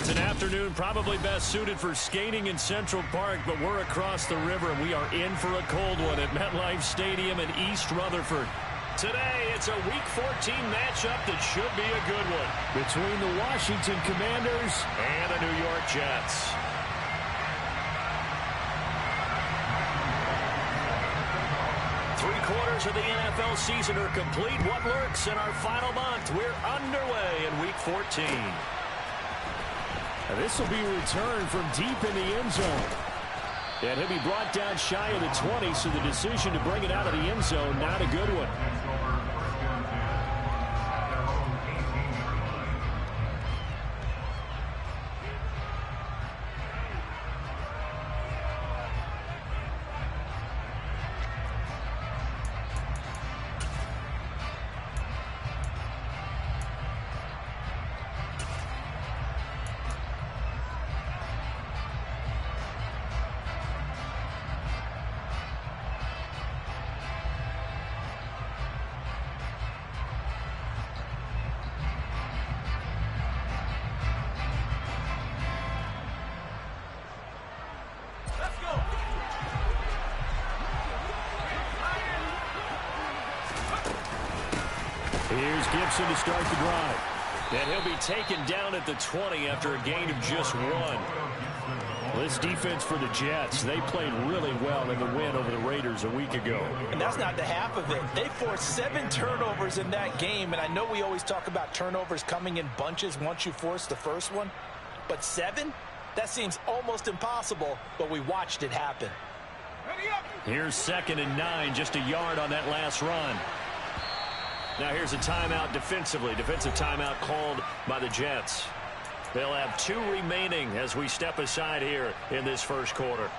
It's an afternoon probably best suited for skating in Central Park, but we're across the river, and we are in for a cold one at MetLife Stadium in East Rutherford. Today, it's a Week 14 matchup that should be a good one between the Washington Commanders and the New York Jets. Three-quarters of the NFL season are complete. What lurks in our final month? We're underway in Week 14. And this will be a return from deep in the end zone. And he'll be brought down shy of the 20, so the decision to bring it out of the end zone, not a good one. Here's Gibson to start the drive. And he'll be taken down at the 20 after a gain of just one. This defense for the Jets, they played really well in the win over the Raiders a week ago. And that's not the half of it. They forced 7 turnovers in that game, and I know we always talk about turnovers coming in bunches once you force the first one. But 7? That seems almost impossible, but we watched it happen. Here's 2nd and 9, just a yard on that last run. Now here's a timeout defensively. Defensive timeout called by the Jets. They'll have 2 remaining as we step aside here in this first quarter.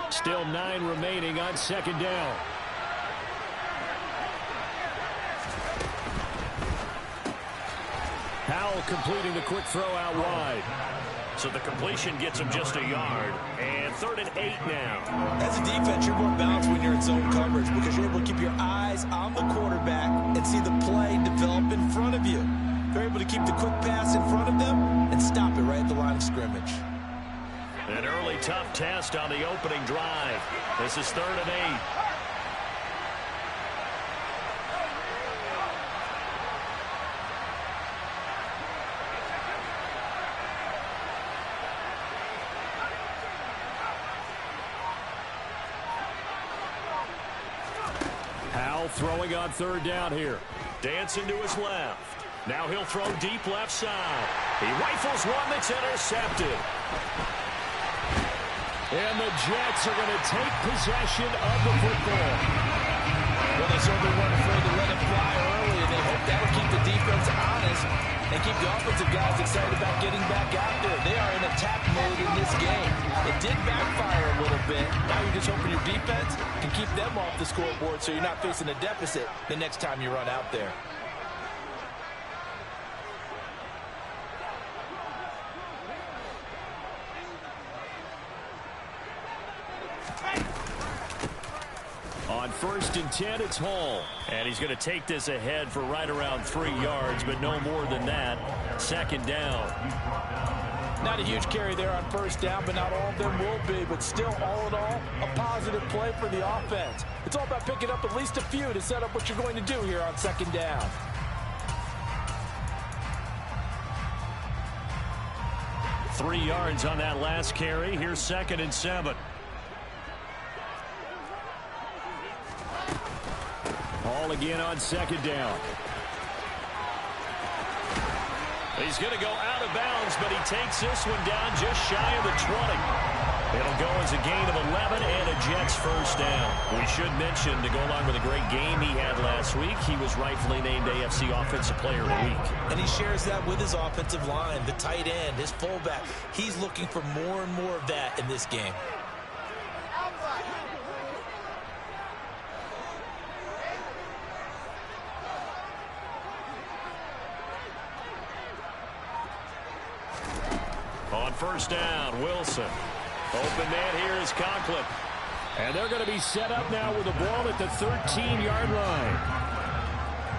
Still 9 remaining on 2nd down. Powell completing the quick throw out wide. So the completion gets him just a yard. And 3rd and 8 now. As a defense, you're more balanced when you're in zone coverage because you're able to keep your eyes on the quarterback and see the play develop in front of you. They're able to keep the quick pass in front of them and stop it right at the line of scrimmage. An early tough test on the opening drive. This is 3rd and 8. Throwing on 3rd down here. Dancing to his left. Now he'll throw deep left side. He rifles one that's intercepted. And the Jets are going to take possession of the football. Well, they certainly weren't afraid to let it fly early, and they hope that will keep the defense honest and keep the offensive guys excited about getting back out there. They are in attack mode in this game. It did backfire a little bit. Now you're just hoping your defense can keep them off the scoreboard so you're not facing a deficit the next time you run out there. On 1st and 10, it's Hall. And he's going to take this ahead for right around 3 yards, but no more than that. 2nd down. Not a huge carry there on 1st down, but not all of them will be. But still, all in all, a positive play for the offense. It's all about picking up at least a few to set up what you're going to do here on 2nd down. Three yards on that last carry. Here's 2nd and 7. Hall again on 2nd down. He's going to go out of bounds, but he takes this one down just shy of the 20. It'll go as a gain of 11 and a Jets first down. We should mention, to go along with a great game he had last week, he was rightfully named AFC Offensive Player of the Week. And he shares that with his offensive line, the tight end, his fullback. He's looking for more and more of that in this game. On first down, Wilson. Open man here is Conklin. And they're going to be set up now with the ball at the 13-yard line.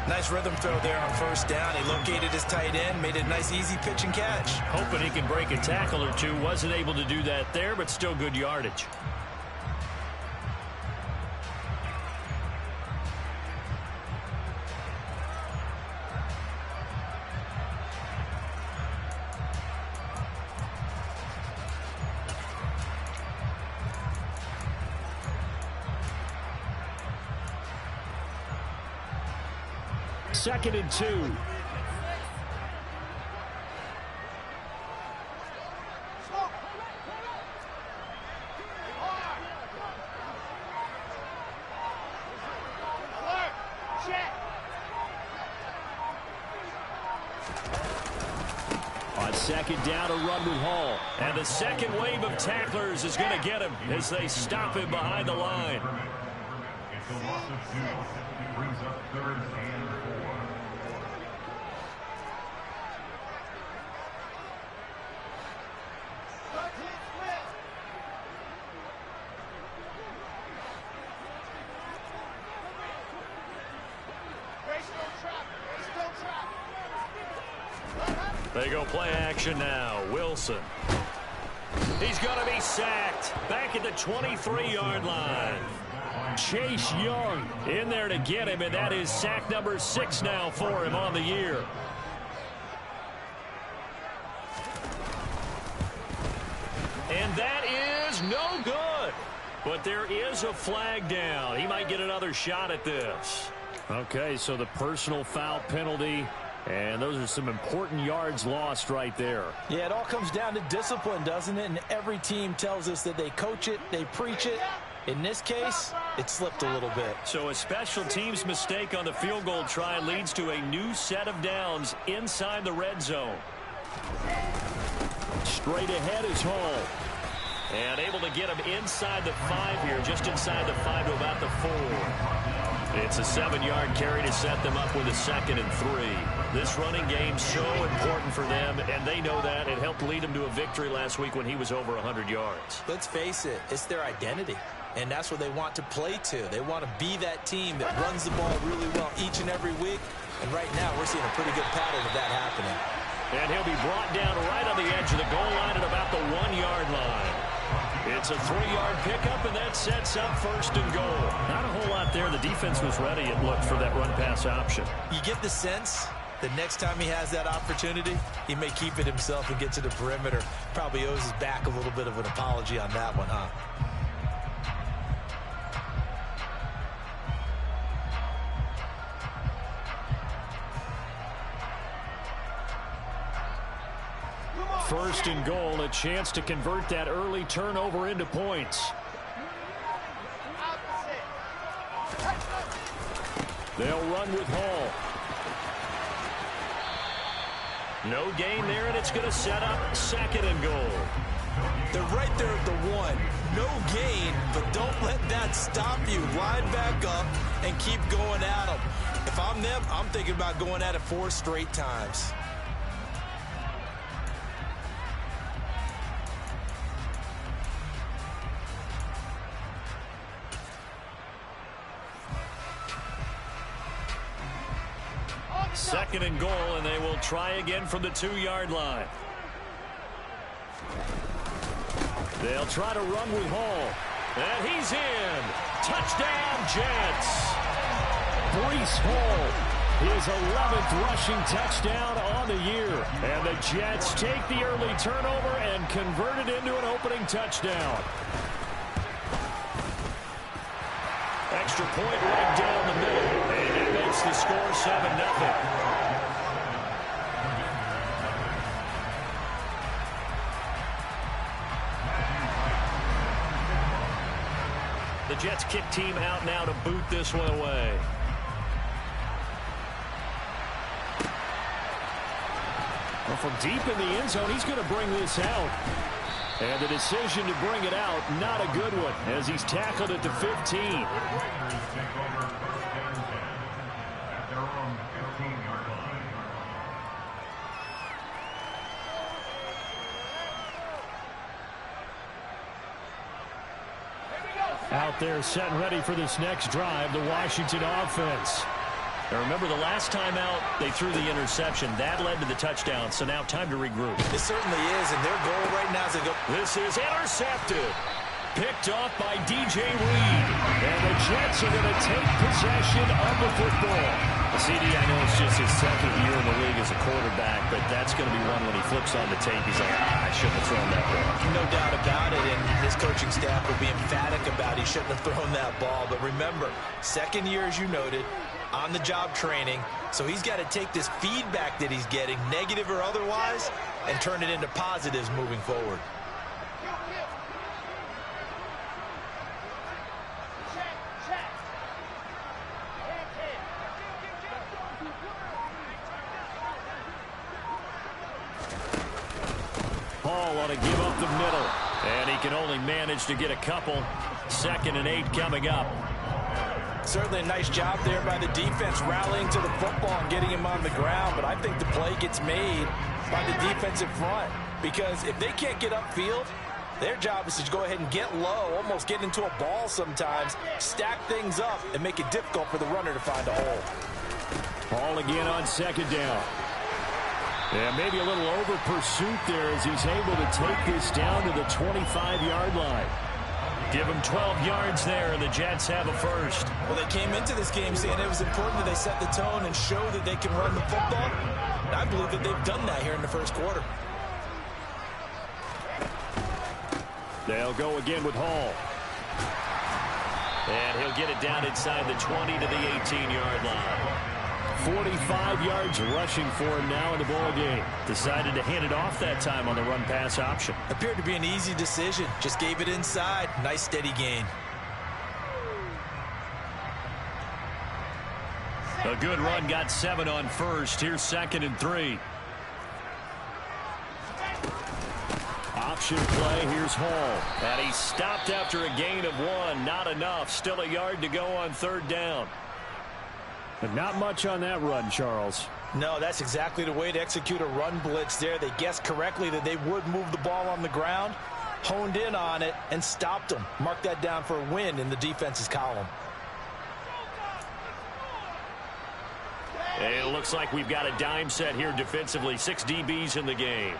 Nice rhythm throw there on first down. He located his tight end, made it a nice easy pitch and catch. Hoping he can break a tackle or two. Wasn't able to do that there, but still good yardage. Second and 2. On second down, a run with Hall. And the second wave of tacklers is going to get him as they stop him behind the line. It's a loss of 2. It brings up third and 4. They go play action now. Wilson. He's going to be sacked. Back at the 23-yard line. Chase Young in there to get him, and that is sack number 6 now for him on the year. And that is no good. But there is a flag down. He might get another shot at this. Okay, so the personal foul penalty. And those are some important yards lost right there. Yeah, it all comes down to discipline, doesn't it? And every team tells us that they coach it, they preach it. In this case, it slipped a little bit. So a special teams mistake on the field goal try leads to a new set of downs inside the red zone. Straight ahead is Hall. And able to get him inside the 5 here, just inside the 5 to about the 4. It's a 7-yard carry to set them up with a 2nd and 3. This running game so important for them, and they know that. It helped lead them to a victory last week when he was over 100 yards. Let's face it, it's their identity, and that's what they want to play to. They want to be that team that runs the ball really well each and every week, and right now we're seeing a pretty good pattern of that happening. And he'll be brought down right on the edge of the goal line at about the 1-yard line. It's a 3-yard pickup, and that sets up first and goal. Not a whole lot there. The defense was ready, it looked, for that run-pass option. You get the sense that next time he has that opportunity, he may keep it himself and get to the perimeter. Probably owes his back a little bit of an apology on that one, huh? First and goal, a chance to convert that early turnover into points. They'll run with Hall. No gain there, and it's going to set up 2nd and goal. They're right there at the 1. No gain, but don't let that stop you. Line back up and keep going at them. If I'm them, I'm thinking about going at it 4 straight times. Second and goal, and they will try again from the 2-yard line. They'll try to run with Hall. And he's in. Touchdown, Jets. Breece Hall, his 11th rushing touchdown on the year. And the Jets take the early turnover and convert it into an opening touchdown. Extra point right down the middle. And that makes the score 7-0. The Jets kick team out now to boot this one away. Well, from deep in the end zone, he's going to bring this out. And the decision to bring it out, not a good one, as he's tackled at the 15. Out there set and ready for this next drive, the Washington offense. Now remember, the last time out, they threw the interception. That led to the touchdown, so now time to regroup. It certainly is, and their goal right now is to go. This is intercepted. Picked off by DJ Reed. And the Jets are going to take possession of the football. CD, I know it's just his second year in the league as a quarterback, but that's going to be one when he flips on the tape. He's like, I shouldn't have thrown that ball. No doubt about it, and his coaching staff will be emphatic about he shouldn't have thrown that ball. But remember, second year, as you noted, on-the-job training, so he's got to take this feedback that he's getting, negative or otherwise, and turn it into positives moving forward. Paul ought to give up the middle, and he can only manage to get a couple. 2nd and 8 coming up. Certainly a nice job there by the defense rallying to the football and getting him on the ground, but I think the play gets made by the defensive front, because if they can't get upfield, their job is to go ahead and get low, almost get into a ball sometimes, stack things up, and make it difficult for the runner to find a hole. Paul again on 2nd down. And maybe a little over pursuit there as he's able to take this down to the 25-yard line. Give him 12 yards there, and the Jets have a first. Well, they came into this game saying it was important that they set the tone and show that they can run the football. And I believe that they've done that here in the first quarter. They'll go again with Hall. And he'll get it down inside the 20 to the 18-yard line. 45 yards rushing for him now in the ball game. Decided to hand it off that time on the run-pass option. Appeared to be an easy decision. Just gave it inside. Nice steady gain. A good run, got 7 on first. Here's 2nd and 3. Option play, here's Hall. And he stopped after a gain of 1. Not enough. Still a yard to go on 3rd down. But not much on that run, Charles. No, that's exactly the way to execute a run blitz there. They guessed correctly that they would move the ball on the ground, honed in on it, and stopped them. Mark that down for a win in the defense's column. It looks like we've got a dime set here defensively. 6 DBs in the game.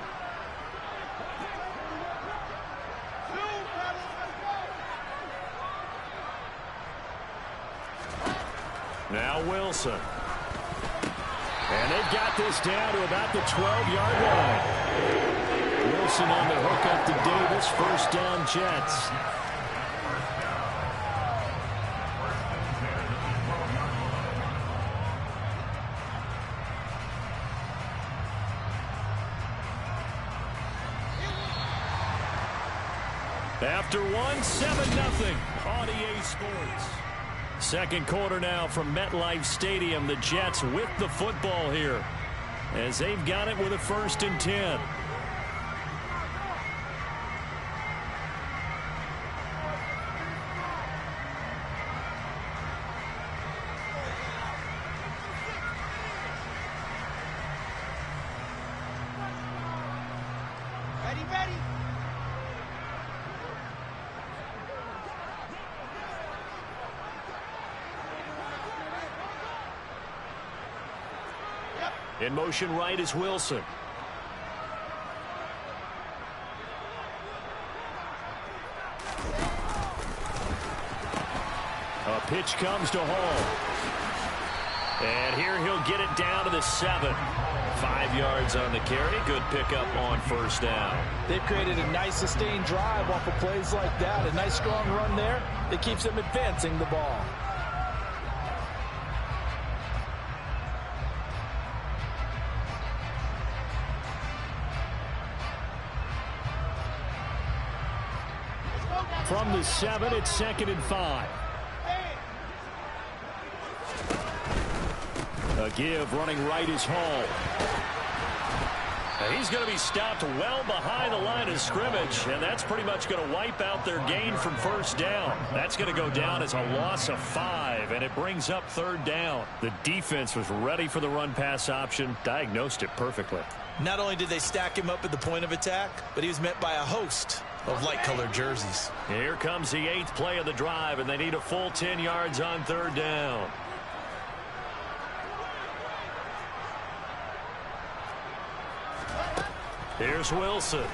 Now Wilson. And they've got this down to about the 12-yard line. Wilson on the hook up to Davis. 1st down, Jets. After 1, 7-0 on EA Sports. 2nd quarter now from MetLife Stadium. The Jets with the football here as they've got it with a 1st and 10. Ready. In motion right is Wilson. A pitch comes to Hall. And here he'll get it down to the 7. 5 yards on the carry. Good pickup on 1st down. They've created a nice sustained drive off of plays like that. A nice strong run there that keeps them advancing the ball. From the 7, it's 2nd and 5. A give running right is Hall. And he's going to be stopped well behind the line of scrimmage, and that's pretty much going to wipe out their gain from 1st down. That's going to go down as a loss of 5, and it brings up 3rd down. The defense was ready for the run-pass option, diagnosed it perfectly. Not only did they stack him up at the point of attack, but he was met by a host of light-colored jerseys. Here comes the 8th play of the drive, and they need a full 10 yards on 3rd down. Here's Wilson.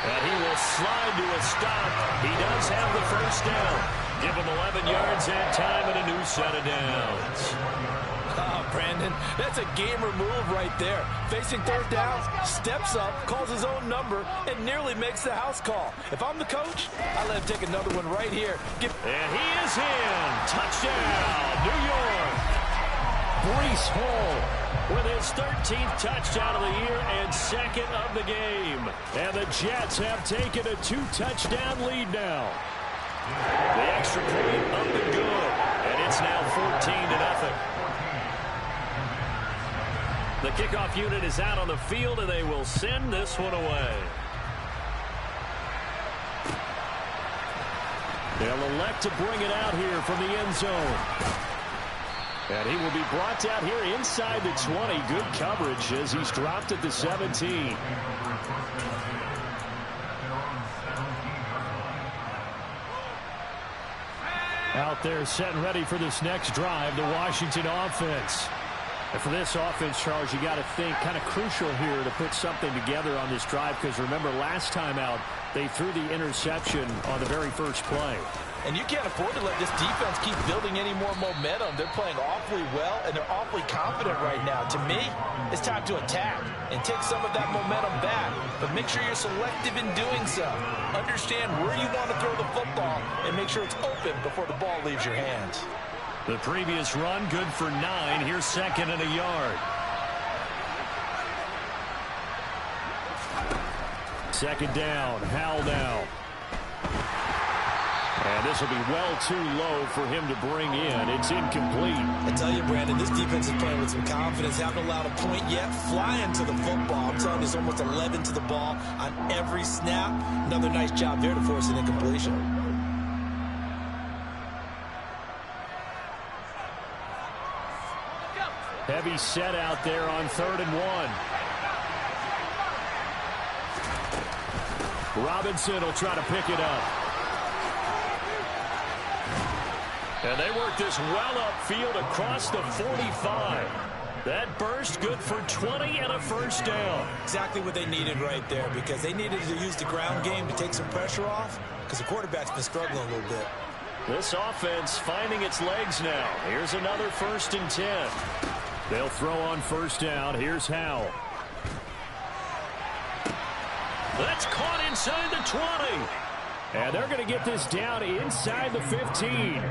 And he will slide to a stop. He does have the first down. Give him 11 yards and time and a new set of downs. Oh, Brandon, that's a gamer move right there. Facing 3rd down, steps up, calls his own number, and nearly makes the house call. If I'm the coach, I let him take another one right here. And he is in. Touchdown, New York. Breece Hall with his 13th touchdown of the year and 2nd of the game. And the Jets have taken a 2-touchdown lead now. The extra point up and good. And it's now 14-0. The kickoff unit is out on the field, and they will send this one away. They'll elect to bring it out here from the end zone. And he will be brought down here inside the 20. Good coverage as he's dropped at the 17. Out there set and ready for this next drive, the Washington offense. And for this offense, Charles, you got to think kind of crucial here to put something together on this drive, because remember last time out they threw the interception on the very first play. And you can't afford to let this defense keep building any more momentum. They're playing awfully well, and they're awfully confident right now. To me, it's time to attack and take some of that momentum back. But make sure you're selective in doing so. Understand where you want to throw the football and make sure it's open before the ball leaves your hands. The previous run, good for 9. Here's 2nd and a yard. 2nd down, Howell now. And this will be well too low for him to bring in. It's incomplete. I tell you, Brandon, this defense is playing with some confidence. Haven't allowed a point yet. Flying to the football. I'm telling you, it's almost 11 to the ball on every snap. Another nice job there to force an incompletion. Heavy set out there on 3rd and 1. Robinson will try to pick it up. And they work this well upfield across the 45. That burst good for 20 and a first down. Exactly what they needed right there, because they needed to use the ground game to take some pressure off, because the quarterback's been struggling a little bit. This offense finding its legs now. Here's another 1st and 10. They'll throw on 1st down. Here's Howell. That's caught inside the 20. And they're going to get this down inside the 15.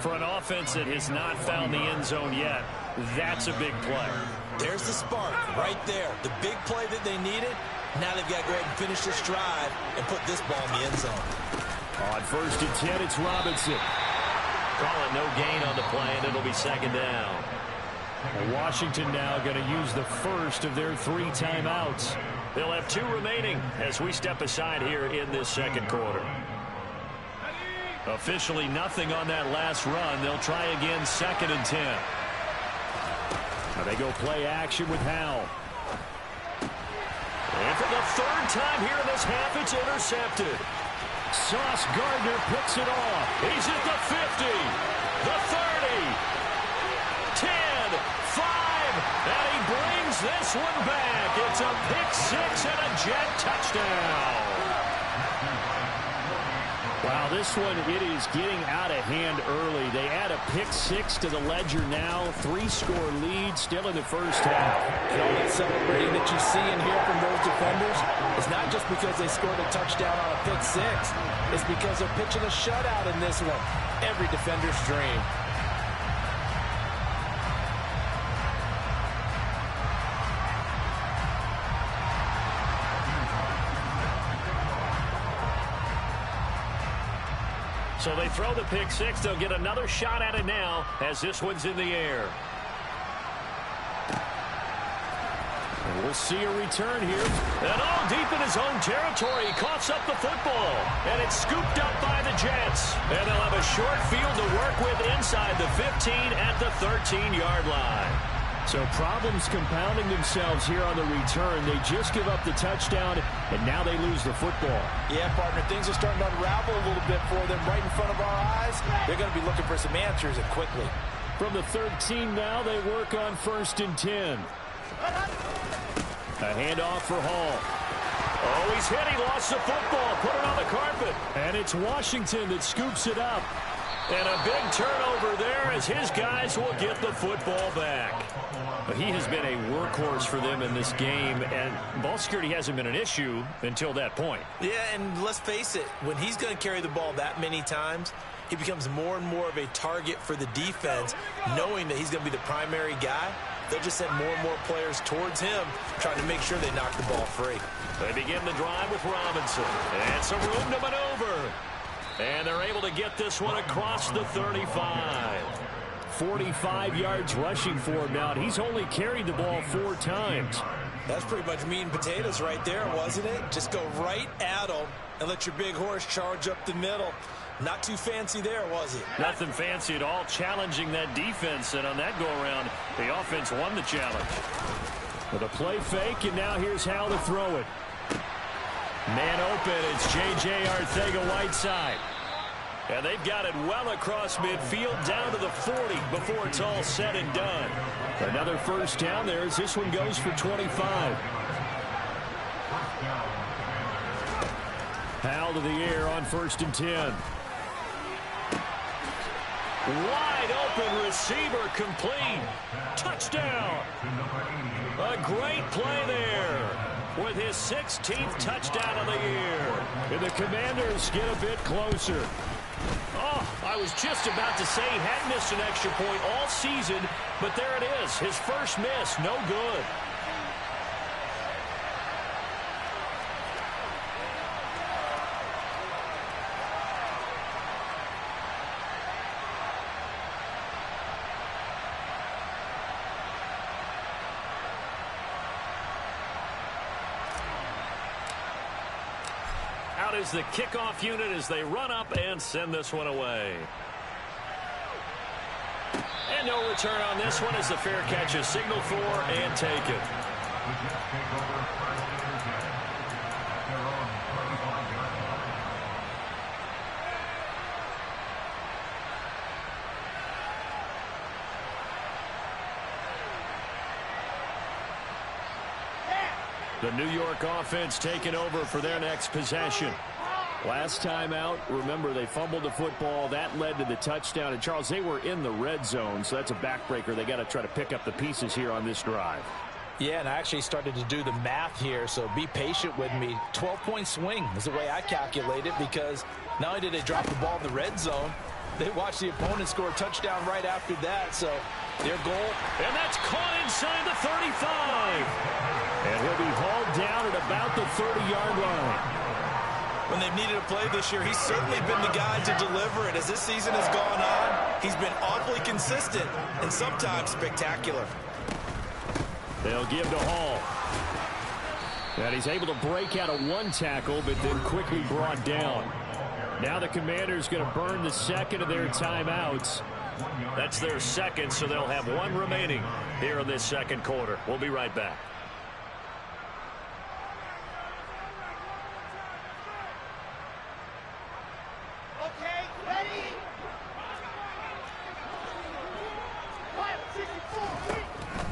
For an offense that has not found the end zone yet, that's a big play. There's the spark right there. The big play that they needed. Now they've got to go ahead and finish this drive and put this ball in the end zone. On 1st and 10, it's Robinson. Call it no gain on the play, and it'll be 2nd down. And Washington now going to use the first of their 3 timeouts. They'll have 2 remaining as we step aside here in this 2nd quarter. Officially nothing on that last run. They'll try again 2nd and 10. Now they go play action with Howell. And for the 3rd time here in this half, it's intercepted. Sauce Gardner picks it off. He's at the 50, the 30, 10, 5, and he brings this one back. It's a pick-6 and a Jet touchdown. Wow, this one, it is getting out of hand early. They add a pick-6 to the ledger now. 3-score lead still in the first half. And all that celebrating that you see and hear from those defenders is not just because they scored a touchdown on a pick-6. It's because they're pitching a shutout in this one. Every defender's dream. So they throw the pick-6. They'll get another shot at it now as this one's in the air. And we'll see a return here. And all deep in his own territory. He coughs up the football. And it's scooped up by the Jets. And they'll have a short field to work with inside the 15 at the 13-yard line. So problems compounding themselves here on the return. They just give up the touchdown, and now they lose the football. Yeah, partner, things are starting to unravel a little bit for them right in front of our eyes. They're going to be looking for some answers, and quickly. From the 13 now, they work on 1st and 10. A handoff for Hall. Oh, he's hit. He lost the football. Put it on the carpet. And it's Washington that scoops it up. And a big turnover there as his guys will get the football back. But he has been a workhorse for them in this game, and ball security hasn't been an issue until that point. Yeah, and let's face it, when he's going to carry the ball that many times, he becomes more and more of a target for the defense, knowing that he's going to be the primary guy. They'll just send more and more players towards him, trying to make sure they knock the ball free. They begin the drive with Robinson. And some room to maneuver. And they're able to get this one across the 35. 45 yards rushing for him now. He's only carried the ball 4 times. That's pretty much meat and potatoes right there, wasn't it? Just go right at him and let your big horse charge up the middle. Not too fancy there, was it? Nothing fancy at all, challenging that defense. And on that go-around, the offense won the challenge. With a play fake, and now here's how to throw it. Man open, it's J.J. Arcega-Whiteside. And they've got it well across midfield, down to the 40 before it's all said and done. Another first down there as this one goes for 25. Howell to the air on 1st and 10. Wide open receiver complete. Touchdown. A great play there with his 16th touchdown of the year. And the Commanders get a bit closer. Oh, I was just about to say he hadn't missed an extra point all season, but there it is. His first miss, no good. Out is the kickoff unit as they run up and send this one away. And no return on this one as the fair catch is signaled for and taken. The New York offense taking over for their next possession. Last time out, remember, they fumbled the football. That led to the touchdown. And, Charles, they were in the red zone, so that's a backbreaker. They got to try to pick up the pieces here on this drive. Yeah, and I actually started to do the math here, so be patient with me. 12-point swing is the way I calculate it, because not only did they drop the ball in the red zone, they watched the opponent score a touchdown right after that. So their goal. And that's caught inside the 35. And he'll be hauled down at about the 30-yard line. When they've needed a play this year, he's certainly been the guy to deliver it. As this season has gone on, he's been awfully consistent and sometimes spectacular. They'll give to Hall. And he's able to break out of one tackle, but then quickly brought down. Now the Commanders going to burn the second of their timeouts. That's their second, so they'll have one remaining here in this second quarter. We'll be right back.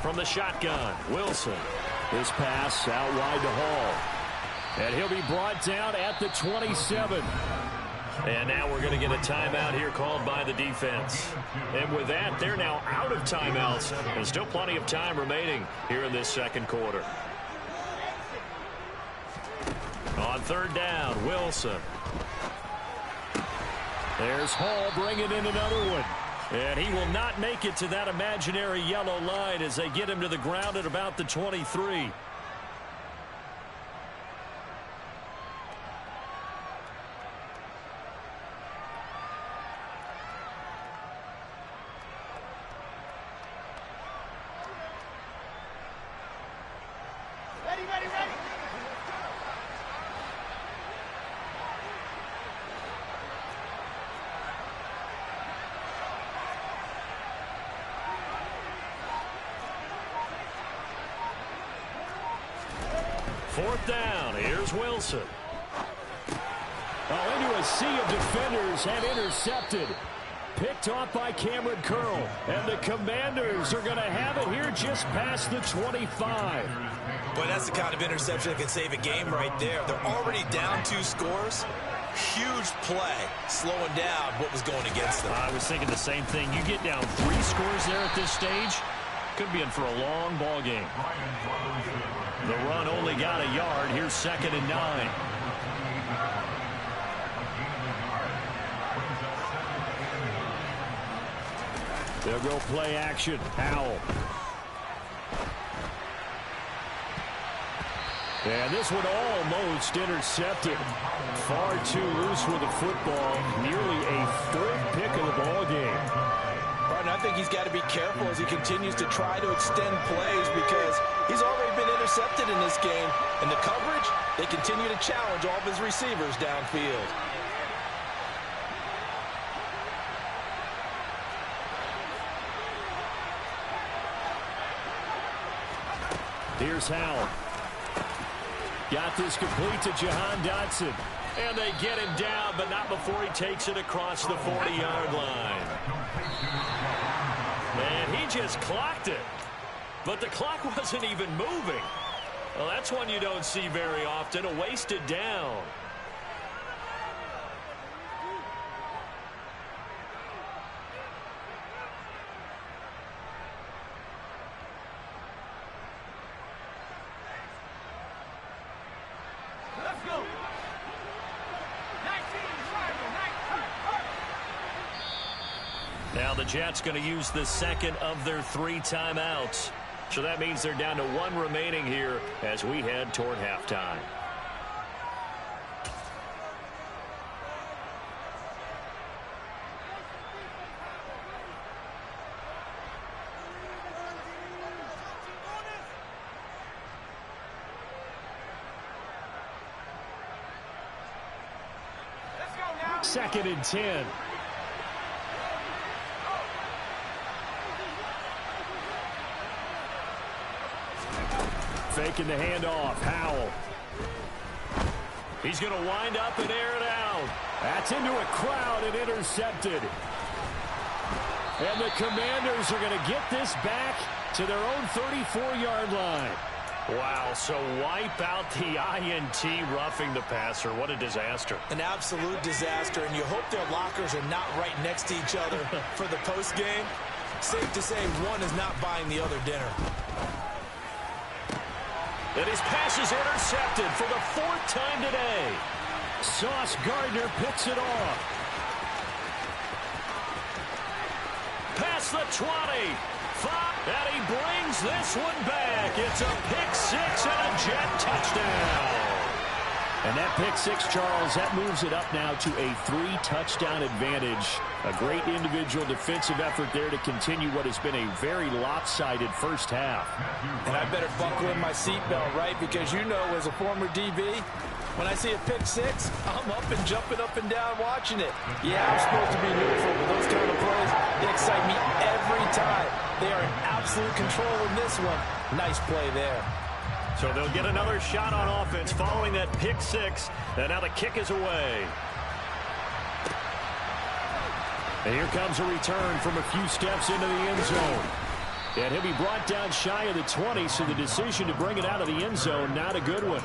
From the shotgun, Wilson. This pass out wide to Hall. And he'll be brought down at the 27. And now we're going to get a timeout here called by the defense. And with that, they're now out of timeouts. And still plenty of time remaining here in this second quarter. On 3rd down, Wilson. There's Hall bringing in another one. And he will not make it to that imaginary yellow line as they get him to the ground at about the 23. 4th down. Here's Wilson. Oh, into a sea of defenders and intercepted. Picked off by Cameron Curl. And the Commanders are going to have it here just past the 25. Boy, that's the kind of interception that can save a game right there. They're already down 2 scores. Huge play, slowing down what was going against them. I was thinking the same thing. You get down 3 scores there at this stage, could be in for a long ball game. The run only got a yard. Here's 2nd and 9. They'll go play action. Howell. And this one almost intercepted. Far too loose with the football. Nearly a 4th pick of the ball game. Right, and I think he's got to be careful as he continues to try to extend plays because he's already been intercepted in this game. And the coverage, they continue to challenge all of his receivers downfield. Here's Howell. Got this complete to Jahan Dotson. And they get him down, but not before he takes it across the 40-yard line. And he just clocked it. But the clock wasn't even moving. Well, that's one you don't see very often, a wasted down. Now the Jets going to use the 2nd of their 3 timeouts. So that means they're down to 1 remaining here as we head toward halftime. Second and 10. Faking the handoff. Howell. He's going to wind up and air it out. That's into a crowd and intercepted. And the Commanders are going to get this back to their own 34-yard line. Wow, so wipe out the INT, roughing the passer. What a disaster. An absolute disaster, and you hope their lockers are not right next to each other for the postgame. Safe to say one is not buying the other dinner. And his pass is intercepted for the 4th time today. Sauce Gardner picks it off. Past the 20. And he brings this one back. It's a pick 6 and a Jet touchdown. And that pick 6, Charles, that moves it up now to a 3-touchdown advantage. A great individual defensive effort there to continue what has been a very lopsided first half. And I better buckle in my seatbelt, right? Because you know, as a former DB, when I see a pick 6, I'm up and jumping up and down watching it. Yeah, I'm supposed to be neutral, but those kind of plays, they excite me every time. They are in absolute control in this one. Nice play there. So they'll get another shot on offense following that pick 6. And now the kick is away. And here comes a return from a few steps into the end zone. And he'll be brought down shy of the 20, so the decision to bring it out of the end zone, not a good one.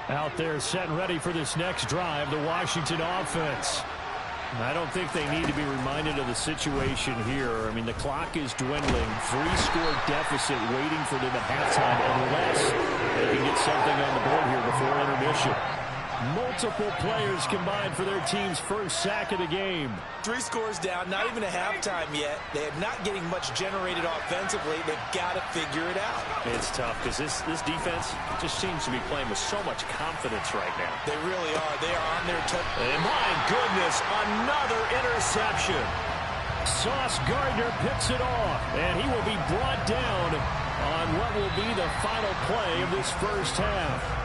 Out there set and ready for this next drive, the Washington offense. I don't think they need to be reminded of the situation here. I mean, the clock is dwindling. 3-score deficit waiting for them at halftime unless they can get something on the board here before intermission. Multiple players combined for their team's first sack of the game. 3 scores down, not even a halftime yet. They are not getting much generated offensively. They've got to figure it out. It's tough because this defense just seems to be playing with so much confidence right now. They really are. They are on their toes. And my goodness, another interception. Sauce Gardner picks it off, and he will be brought down on what will be the final play of this first half.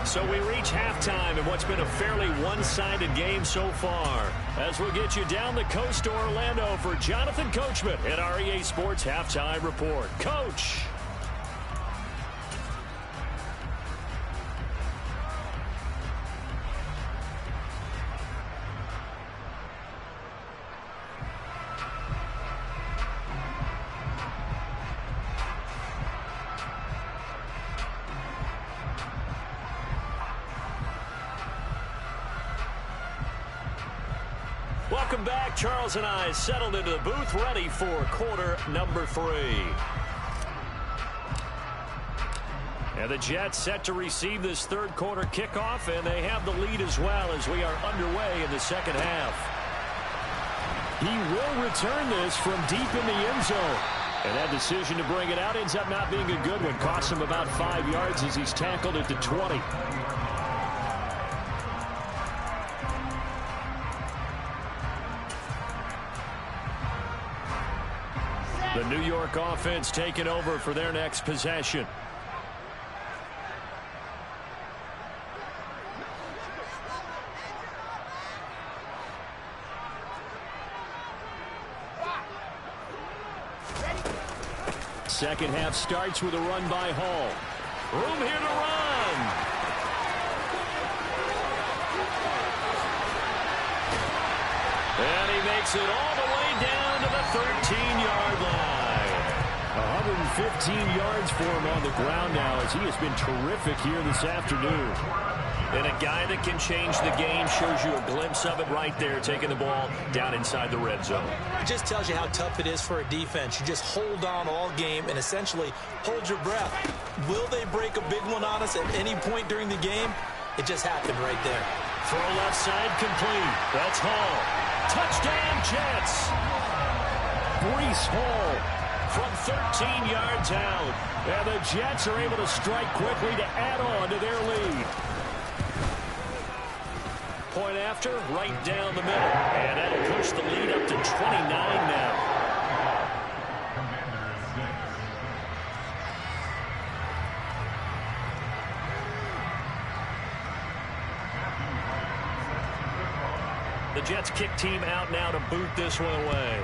So we reach halftime in what's been a fairly one-sided game so far. As we'll get you down the coast to Orlando for Jonathan Coachman at our EA Sports Halftime Report. Coach. Welcome back. Charles and I settled into the booth, ready for quarter number 3. And the Jets set to receive this third quarter kickoff, and they have the lead as well as we are underway in the second half. He will return this from deep in the end zone. And that decision to bring it out ends up not being a good one. Costs him about 5 yards as he's tackled at the 20. The New York offense taking over for their next possession. Second half starts with a run by Hall. Room here to run. And he makes it all the way down to the 13-yard line. 115 yards for him on the ground now as he has been terrific here this afternoon. And a guy that can change the game, shows you a glimpse of it right there, taking the ball down inside the red zone. It just tells you how tough it is for a defense. You just hold on all game and essentially hold your breath. Will they break a big one on us at any point during the game? It just happened right there. Throw left side complete. That's Hall. Touchdown, Jets. Breece Hall from 13 yards out. And the Jets are able to strike quickly to add on to their lead. Point after, right down the middle. And that'll push the lead up to 29 now. The Jets kick team out now to boot this one away.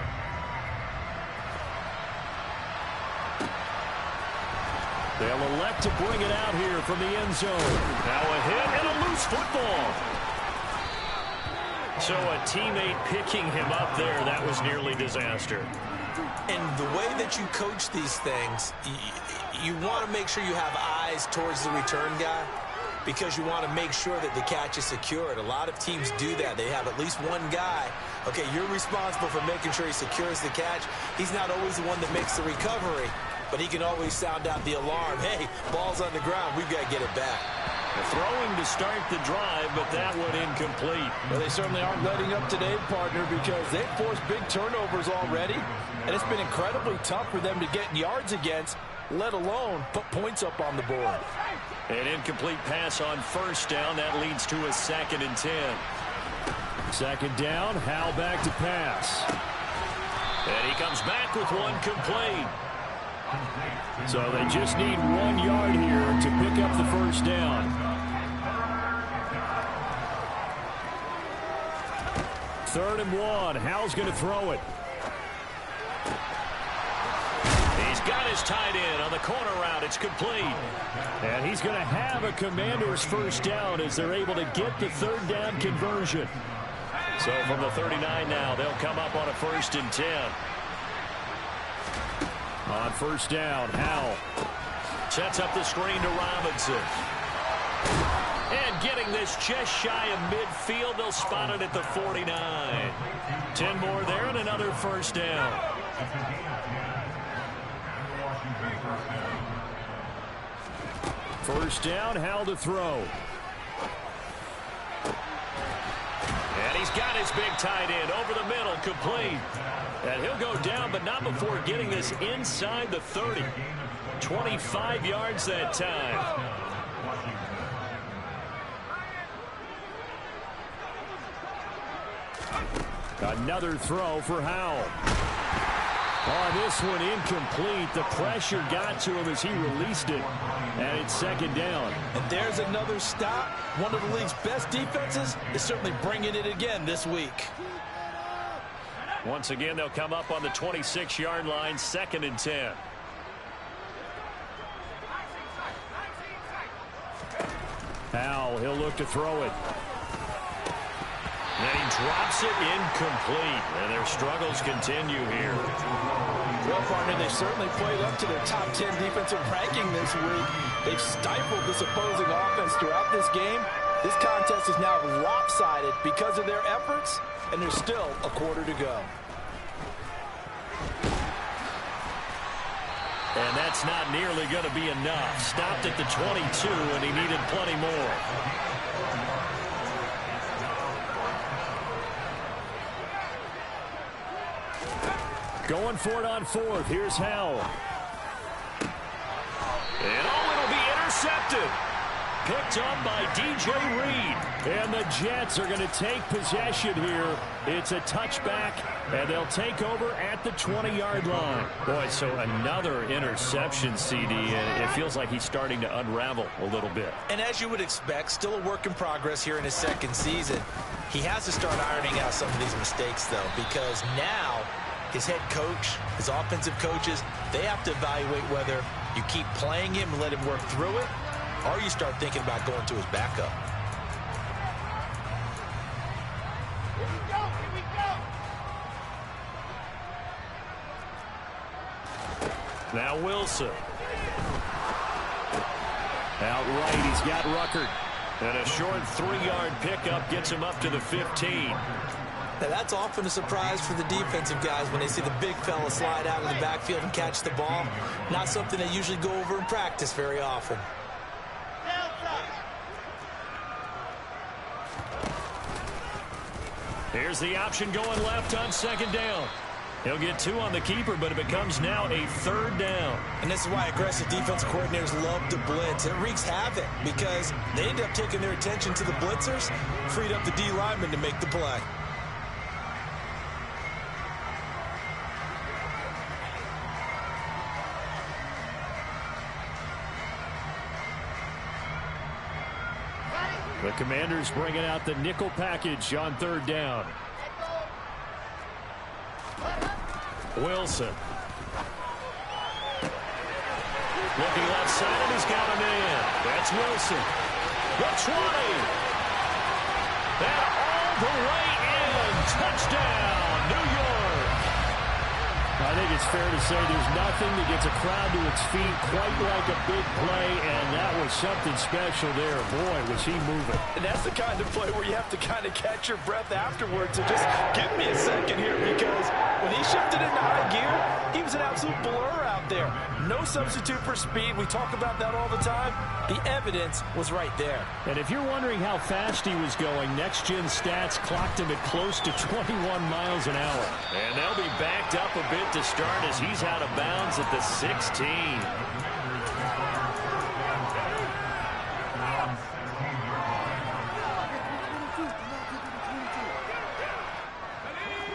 They'll elect to bring it out here from the end zone. Now a hit and a loose football. So a teammate picking him up there, that was nearly disaster. And the way that you coach these things, you want to make sure you have eyes towards the return guy because you want to make sure that the catch is secured. A lot of teams do that. They have at least one guy. Okay, you're responsible for making sure he secures the catch. He's not always the one that makes the recovery, but he can always sound out the alarm. Hey, ball's on the ground. We've got to get it back. Throwing to start the drive, but that one incomplete. Well, they certainly aren't letting up today, partner, because they've forced big turnovers already, and it's been incredibly tough for them to get yards against, let alone put points up on the board. An incomplete pass on first down. That leads to a 2nd and 10. Second down, Hal back to pass. And he comes back with one complete. So they just need 1 yard here to pick up the first down. Third and 1. Hal's going to throw it. He's got his tight end on the corner route. It's complete. And he's going to have a Commander's first down as they're able to get the third down conversion. So from the 39 now, they'll come up on a 1st and 10. On first down, Howell sets up the screen to Robinson. And getting this just shy of midfield, they'll spot it at the 49. 10 more there and another first down. First down, Howell to throw. And he's got his big tight end over the middle, complete. And he'll go down, but not before getting this inside the 30. 25 yards that time. Another throw for Howell. Oh, this one incomplete. The pressure got to him as he released it. And it's second down. And there's another stop. One of the league's best defenses is certainly bringing it again this week. Once again, they'll come up on the 26-yard line, 2nd and 10. Powell, he'll look to throw it. And he drops it incomplete. And their struggles continue here. Well, partner, they certainly played up to their top 10 defensive ranking this week. They've stifled this opposing offense throughout this game. This contest is now lopsided because of their efforts, and there's still a quarter to go. And that's not nearly going to be enough. Stopped at the 22, and he needed plenty more. Going for it on 4th. Here's Howell. And it'll be intercepted. Picked up by DJ Reed. And the Jets are going to take possession here. It's a touchback, and they'll take over at the 20-yard line. Boy, so another interception, CD, and it feels like he's starting to unravel a little bit. And as you would expect, still a work in progress here in his second season. He has to start ironing out some of these mistakes, though, because now his head coach, his offensive coaches, they have to evaluate whether you keep playing him and let him work through it, or you start thinking about going to his backup. Here we go, here we go. Now Wilson. Outright, he's got Ruckert. And a short 3-yard pickup gets him up to the 15. Now, that's often a surprise for the defensive guys when they see the big fella slide out of the backfield and catch the ball. Not something they usually go over in practice very often. Here's the option going left on 2nd down. He'll get 2 on the keeper, but it becomes now a 3rd down. And this is why aggressive defensive coordinators love to blitz. It wreaks havoc because they end up taking their attention to the blitzers, freed up the D lineman to make the play. The Commanders bringing out the nickel package on 3rd down. Wilson. Looking left side, and he's got a man. That's Wilson. The 20. And all the way in. Touchdown, New York. I think it's fair to say there's nothing that gets a crowd to its feet quite like a big play, and that was something special there. Boy, was he moving. And that's the kind of play where you have to kind of catch your breath afterwards and just give me a second here, because when he shifted into high gear, he was an absolute blur out there. No substitute for speed. We talk about that all the time. The evidence was right there. And if you're wondering how fast he was going, Next Gen Stats clocked him at close to 21 miles an hour. And they'll be backed up a bit to start as he's out of bounds at the 16.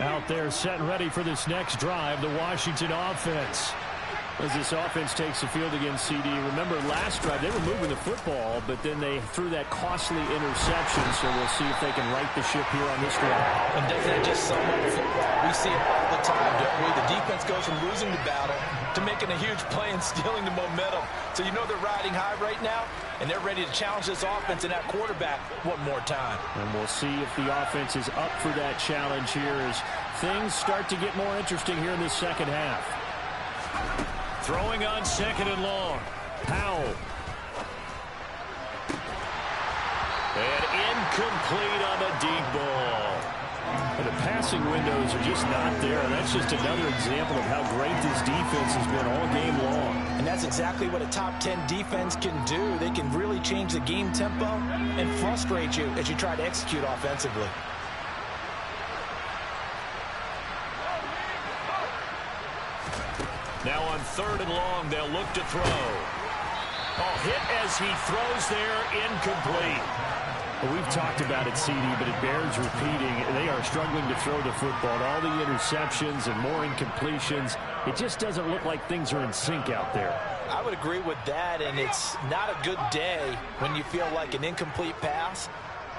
Out there set and ready for this next drive, the Washington offense. As this offense takes the field against CD. Remember last drive, they were moving the football, but then they threw that costly interception, so we'll see if they can right the ship here on this drive. And doesn't that just sum up football? We see it all the time, don't we? The defense goes from losing the battle to making a huge play and stealing the momentum. So you know they're riding high right now, and they're ready to challenge this offense and that quarterback one more time. And we'll see if the offense is up for that challenge here as things start to get more interesting here in this second half. Throwing on 2nd and long. Powell. And incomplete on the deep ball. And the passing windows are just not there. And that's just another example of how great this defense has been all game long. And that's exactly what a top 10 defense can do. They can really change the game tempo and frustrate you as you try to execute offensively. Now on 3rd and long, they'll look to throw. Oh, hit as he throws there, incomplete. Well, we've talked about it, CD, but it bears repeating. They are struggling to throw the football. And all the interceptions and more incompletions, it just doesn't look like things are in sync out there. I would agree with that, and it's not a good day when you feel like an incomplete pass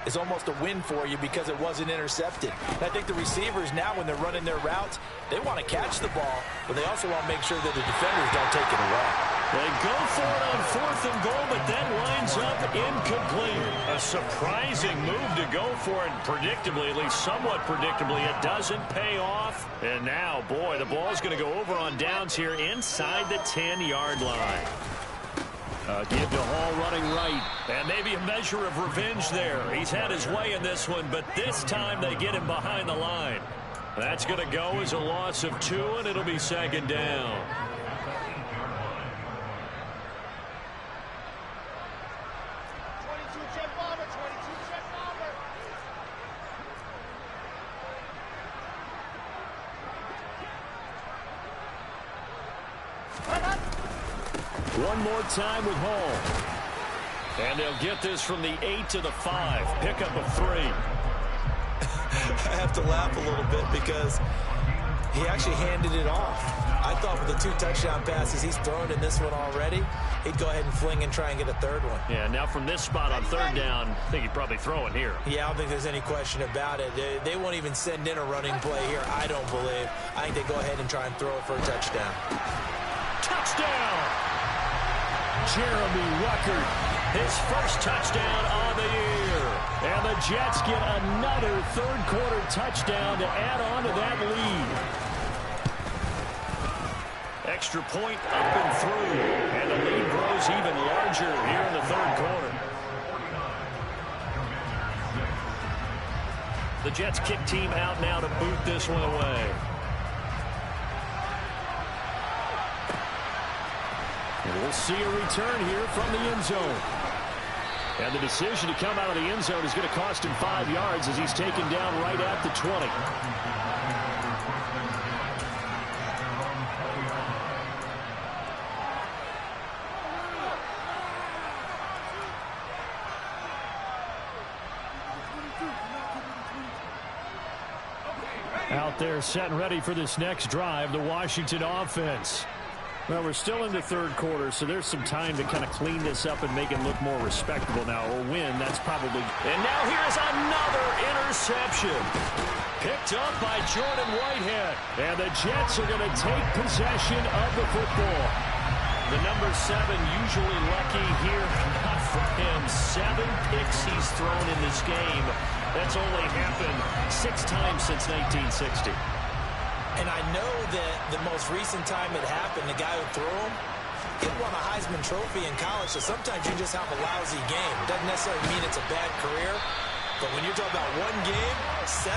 is almost a win for you because it wasn't intercepted. And I think the receivers now, when they're running their routes, they want to catch the ball, but they also want to make sure that the defenders don't take it away. They go for it on 4th and goal, but that winds up incomplete. A surprising move to go for it, predictably, at least somewhat predictably. It doesn't pay off. And now, boy, the ball's going to go over on downs here inside the 10-yard line. Give to Hall running right. And maybe a measure of revenge there. He's had his way in this one, but this time they get him behind the line. That's going to go as a loss of 2, and it'll be 2nd down. One more time with Hall. And they'll get this from the 8 to the 5. Pickup of 3. I have to laugh a little bit because he actually handed it off. I thought with the 2 touchdown passes he's thrown in this one already, he'd go ahead and fling and try and get a 3rd one. Yeah, now from this spot on 3rd down, I think he'd probably throw it here. Yeah, I don't think there's any question about it. They won't even send in a running play here, I don't believe. I think they go ahead and try and throw it for a touchdown. Touchdown! Jeremy Ruckert, his first touchdown on the year. And the Jets get another 3rd quarter touchdown to add on to that lead. Extra point up and through. And the lead grows even larger here in the 3rd quarter. The Jets kick team out now to boot this one away. And we'll see a return here from the end zone. And the decision to come out of the end zone is going to cost him 5 yards as he's taken down right at the 20. Out there set and ready for this next drive, the Washington offense. Well, we're still in the 3rd quarter, so there's some time to kind of clean this up and make it look more respectable now. Or win, that's probably... And now here's another interception. Picked up by Jordan Whitehead. And the Jets are going to take possession of the football. The number 7 usually lucky here. Not for him. 7 picks he's thrown in this game. That's only happened 6 times since 1960. And I know that the most recent time it happened, the guy who threw him, he won a Heisman Trophy in college, so sometimes you just have a lousy game. Doesn't necessarily mean it's a bad career, but when you're talking about 1 game, 7,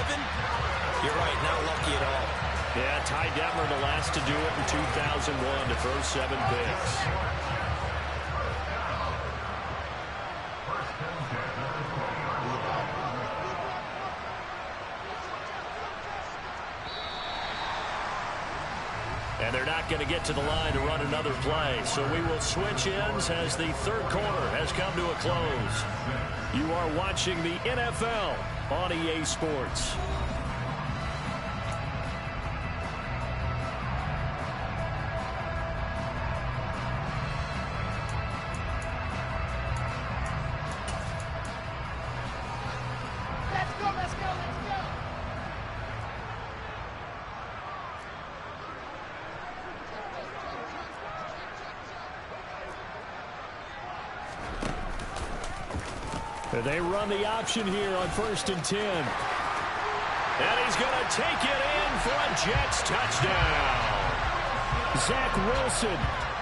you're right, not lucky at all. Yeah, Ty Detmer the last to do it in 2001 to throw 7 picks. And they're not going to get to the line to run another play. So we will switch ends as the 3rd quarter has come to a close. You are watching the NFL on EA Sports. They run the option here on 1st and 10. And he's going to take it in for a Jets touchdown. Zach Wilson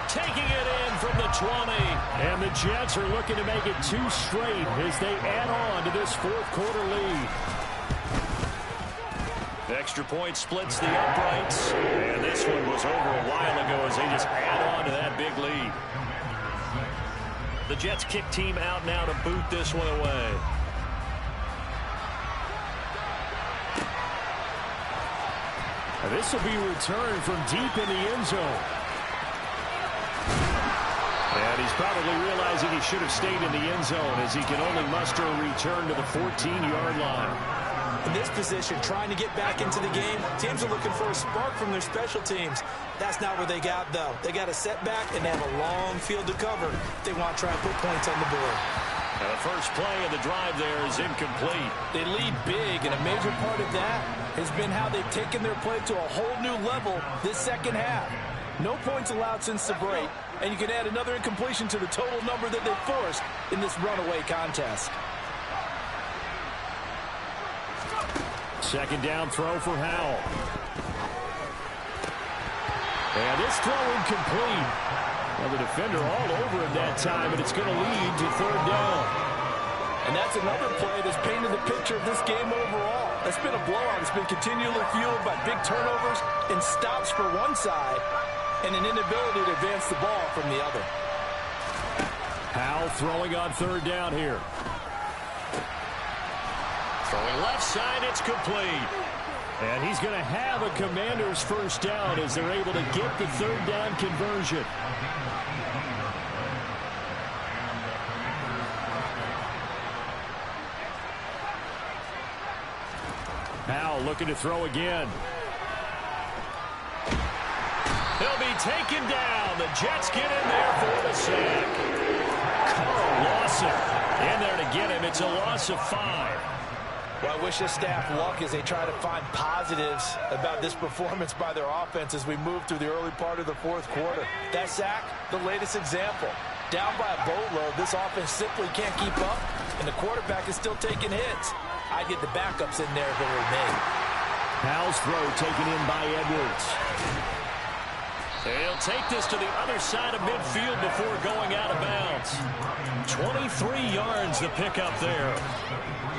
taking it in from the 20. And the Jets are looking to make it 2 straight as they add on to this 4th quarter lead. The extra point splits the uprights. And this one was over a while ago as they just add on to that big lead. The Jets kick team out now to boot this one away. This will be returned from deep in the end zone. And he's probably realizing he should have stayed in the end zone as he can only muster a return to the 14-yard line. In this position, trying to get back into the game, teams are looking for a spark from their special teams. That's not what they got, though. They got a setback, and they have a long field to cover. They want to try and put points on the board. And the first play of the drive there is incomplete. They lead big, and a major part of that has been how they've taken their play to a whole new level this second half. No points allowed since the break, and you can add another incompletion to the total number that they forced in this runaway contest. Second down throw for Howell. And this throw incomplete. Well, the defender all over him that time, and it's going to lead to third down. And that's another play that's painted the picture of this game overall. It's been a blowout. It's been continually fueled by big turnovers and stops for one side and an inability to advance the ball from the other. Howell throwing on third down here. Throwing left side, it's complete. And he's going to have a Commander's first down as they're able to get the third down conversion. Howell looking to throw again. He'll be taken down. The Jets get in there for the sack. Carl Lawson in there to get him. It's a loss of 5. Well, I wish this staff luck as they try to find positives about this performance by their offense as we move through the early part of the fourth quarter. That sack, the latest example. Down by a boatload, this offense simply can't keep up, and the quarterback is still taking hits. I'd get the backups in there if it were me. Howell's throw taken in by Edwards. He'll take this to the other side of midfield before going out of bounds. 23 yards the pickup there.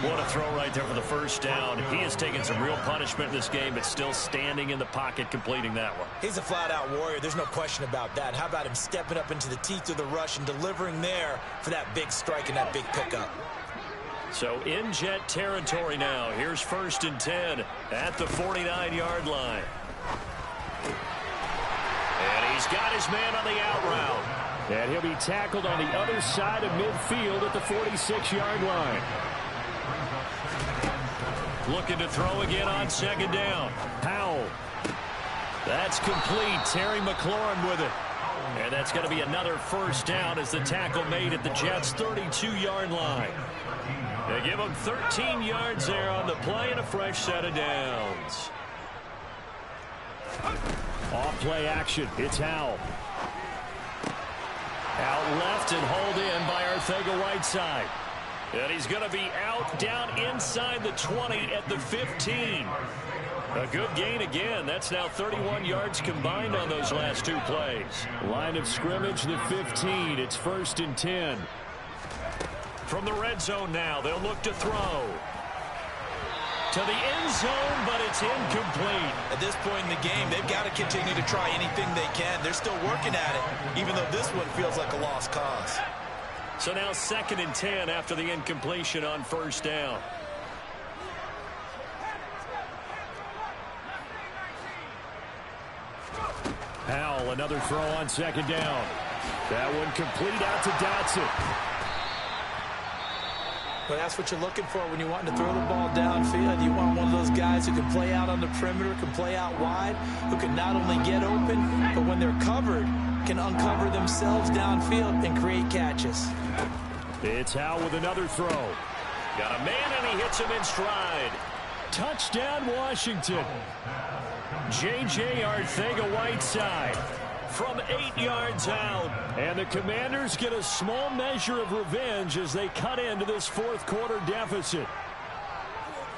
What a throw right there for the first down. He has taken some real punishment in this game, but still standing in the pocket completing that one. He's a flat-out warrior. There's no question about that. How about him stepping up into the teeth of the rush and delivering there for that big strike and that big pickup? So in Jet territory now. Here's 1st and 10 at the 49-yard line. And he's got his man on the out route. And he'll be tackled on the other side of midfield at the 46-yard line. Looking to throw again on second down. Howell. That's complete. Terry McLaurin with it. And that's going to be another first down as the tackle made at the Jets' 32-yard line. They give them 13 yards there on the play and a fresh set of downs. Off play action. It's Howell. Out left and hauled in by Arcega-Whiteside. And he's going to be out down inside the 20 at the 15. A good gain again. That's now 31 yards combined on those last 2 plays. Line of scrimmage, the 15. It's 1st and 10. From the red zone now, they'll look to throw. To the end zone, but it's incomplete. At this point in the game, they've got to continue to try anything they can. They're still working at it, even though this one feels like a lost cause. So now 2nd and 10 after the incompletion on first down. Howell, another throw on second down. That one complete out to Dotson. But that's what you're looking for when you want to throw the ball downfield. You want one of those guys who can play out on the perimeter, can play out wide, who can not only get open, but when they're covered, can uncover themselves downfield and create catches. It's Howell with another throw. Got a man, and he hits him in stride. Touchdown, Washington. J.J. Arcega-Whiteside from 8 yards out. And the Commanders get a small measure of revenge as they cut into this fourth quarter deficit.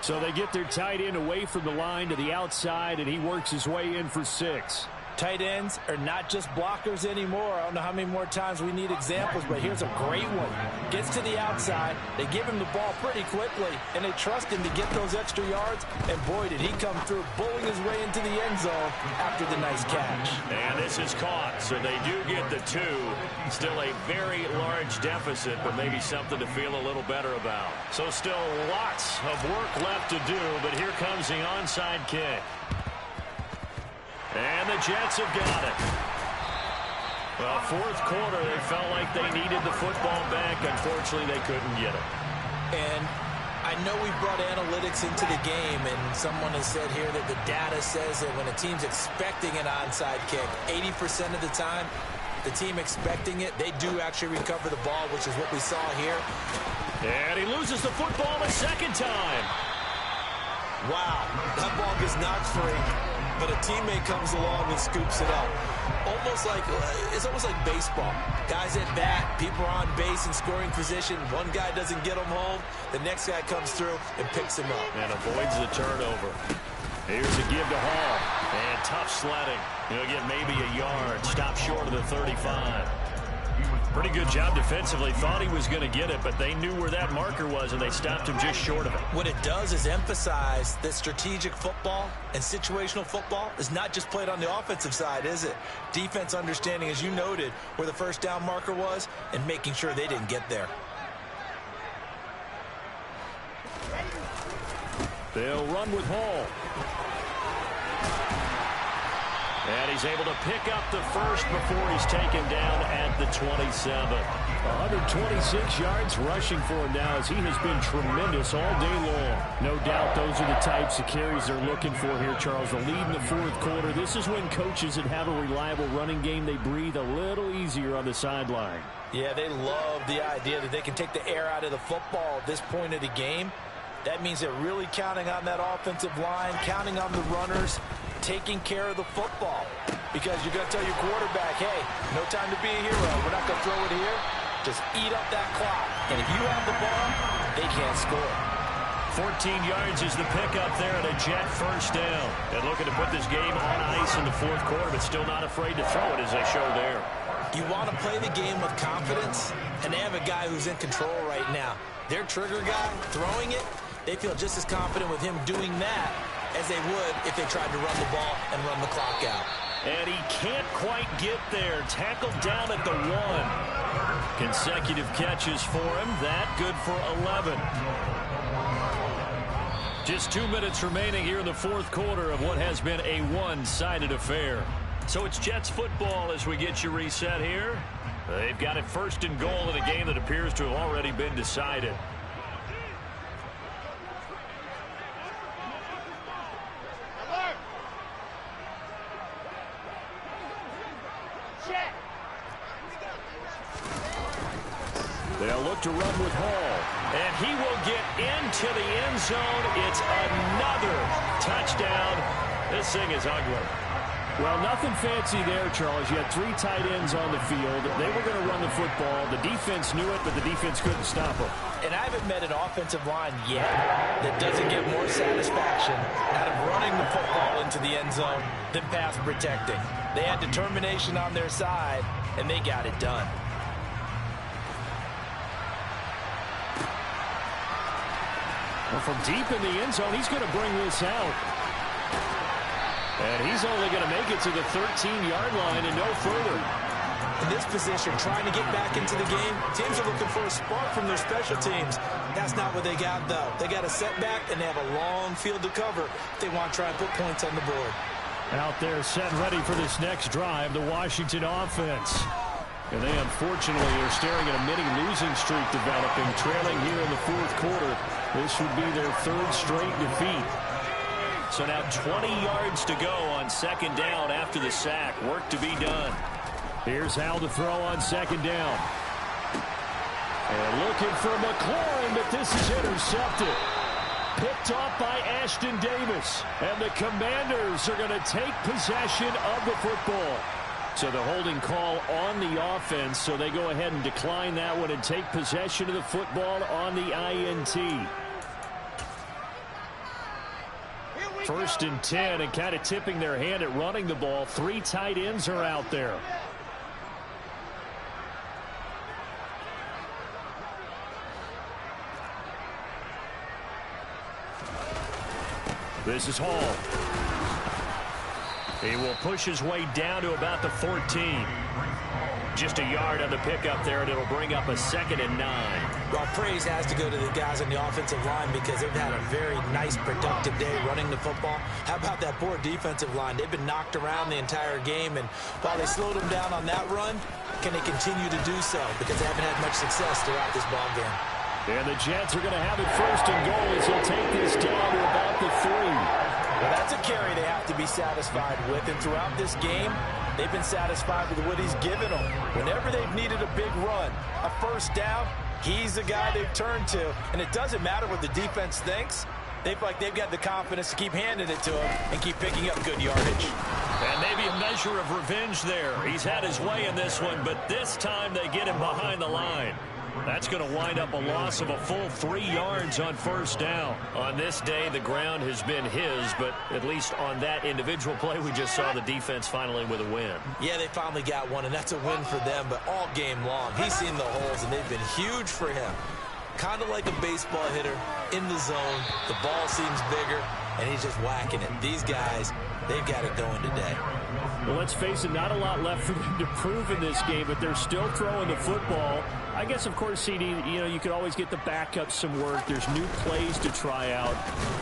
So they get their tight end away from the line to the outside, and he works his way in for 6. Tight ends are not just blockers anymore. I don't know how many more times we need examples, but here's a great one. Gets to the outside, they give him the ball pretty quickly, and they trust him to get those extra yards, and boy, did he come through, bowling his way into the end zone after the nice catch. And this is caught, so they do get the 2. Still a very large deficit, but maybe something to feel a little better about. So still lots of work left to do, but here comes the onside kick. And the Jets have got it. Well, fourth quarter, they felt like they needed the football back. Unfortunately, they couldn't get it. And I know we brought analytics into the game, and someone has said here that the data says that when a team's expecting an onside kick, 80% of the time, the team expecting it, they do actually recover the ball, which is what we saw here. And he loses the football a second time. Wow, that ball gets knocked free, but a teammate comes along and scoops it up. It's almost like baseball. Guys at bat, people are on base in scoring position. One guy doesn't get them home. The next guy comes through and picks him up. And avoids the turnover. Here's a give to Hall. And tough sledding. He'll get maybe a yard. Stop short of the 35. Pretty good job defensively. Thought he was going to get it, but they knew where that marker was, and they stopped him just short of it. What it does is emphasize that strategic football and situational football is not just played on the offensive side, is it? Defense understanding, as you noted, where the first down marker was and making sure they didn't get there. They'll run with Hall. And he's able to pick up the first before he's taken down at the 27. 126 yards rushing for him now, as he has been tremendous all day long. No doubt those are the types of carries they're looking for here, Charles. The lead in the fourth quarter. This is when coaches that have a reliable running game, they breathe a little easier on the sideline. Yeah, they love the idea that they can take the air out of the football at this point of the game. That means they're really counting on that offensive line, counting on the runners, taking care of the football. Because you're going to tell your quarterback, hey, no time to be a hero. We're not going to throw it here. Just eat up that clock. And if you have the ball, they can't score. 14 yards is the pickup there at a Jet first down. And looking to put this game on ice in the fourth quarter, but still not afraid to throw it as they show there. You want to play the game with confidence, and they have a guy who's in control right now. Their trigger guy throwing it, they feel just as confident with him doing that as they would if they tried to run the ball and run the clock out. And he can't quite get there. Tackled down at the 1. Consecutive catches for him. That good for 11. Just 2 minutes remaining here in the fourth quarter of what has been a one-sided affair. So it's Jets football as we get you reset here. They've got it first and goal in a game that appears to have already been decided. They'll look to run with Hall. And he will get into the end zone. It's another touchdown. This thing is ugly. Well, nothing fancy there, Charles. You had 3 tight ends on the field. They were going to run the football. The defense knew it, but the defense couldn't stop them. And I haven't met an offensive line yet that doesn't get more satisfaction out of running the football into the end zone than pass protecting. They had determination on their side, and they got it done. Well, from deep in the end zone, he's going to bring this out. And he's only going to make it to the 13-yard line and no further. In this position, trying to get back into the game, teams are looking for a spark from their special teams. That's not what they got, though. They got a setback, and they have a long field to cover if they want to try and put points on the board. Out there, set ready for this next drive, the Washington offense. And they, unfortunately, are staring at a mini-losing streak developing, trailing here in the fourth quarter. This would be their 3rd straight defeat. So now 20 yards to go on second down after the sack. Work to be done. Here's Hal to throw on second down. And looking for McLaurin, but this is intercepted. Picked off by Ashton Davis. And the Commanders are going to take possession of the football. So the holding call on the offense, so they go ahead and decline that one and take possession of the football on the INT. 1st and 10, and kind of tipping their hand at running the ball. 3 tight ends are out there. This is Hall. He will push his way down to about the 14. Just a yard on the pickup there, and it'll bring up a 2nd and 9. Well, praise has to go to the guys on the offensive line because they've had a very nice, productive day running the football. How about that poor defensive line? They've been knocked around the entire game, and while they slowed them down on that run, can they continue to do so? Because they haven't had much success throughout this ball game. And the Jets are going to have it 1st and goal as he'll take this down to about the 3. Well, that's a carry they have to be satisfied with, and throughout this game, they've been satisfied with what he's given them. Whenever they've needed a big run, a 1st down, he's the guy they've turned to. And it doesn't matter what the defense thinks. They've got the confidence to keep handing it to him and keep picking up good yardage. And maybe a measure of revenge there. He's had his way in this one, but this time they get him behind the line. That's going to wind up a loss of a full 3 yards on 1st down. On this day, the ground has been his, but at least on that individual play, we just saw the defense finally with a win. Yeah, they finally got one, and that's a win for them, but all game long, he's seen the holes, and they've been huge for him. Kind of like a baseball hitter in the zone. The ball seems bigger, and he's just whacking it. These guys, they've got it going today. Well, let's face it, not a lot left for them to prove in this game, but they're still throwing the football. I guess, of course, CD, you could always get the backup some work. There's new plays to try out.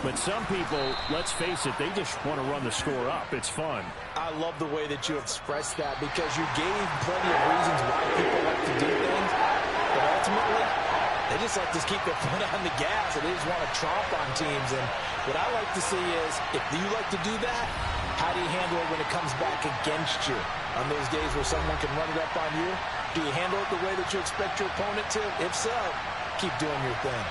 But some people, let's face it, they just want to run the score up. It's fun. I love the way that you expressed that because you gave plenty of reasons why people like to do things. But ultimately, they just like to keep their foot on the gas, and they just want to tromp on teams. And what I like to see is, if you like to do that, how do you handle it when it comes back against you? On those days where someone can run it up on you, do you handle it the way that you expect your opponent to? If so, keep doing your thing.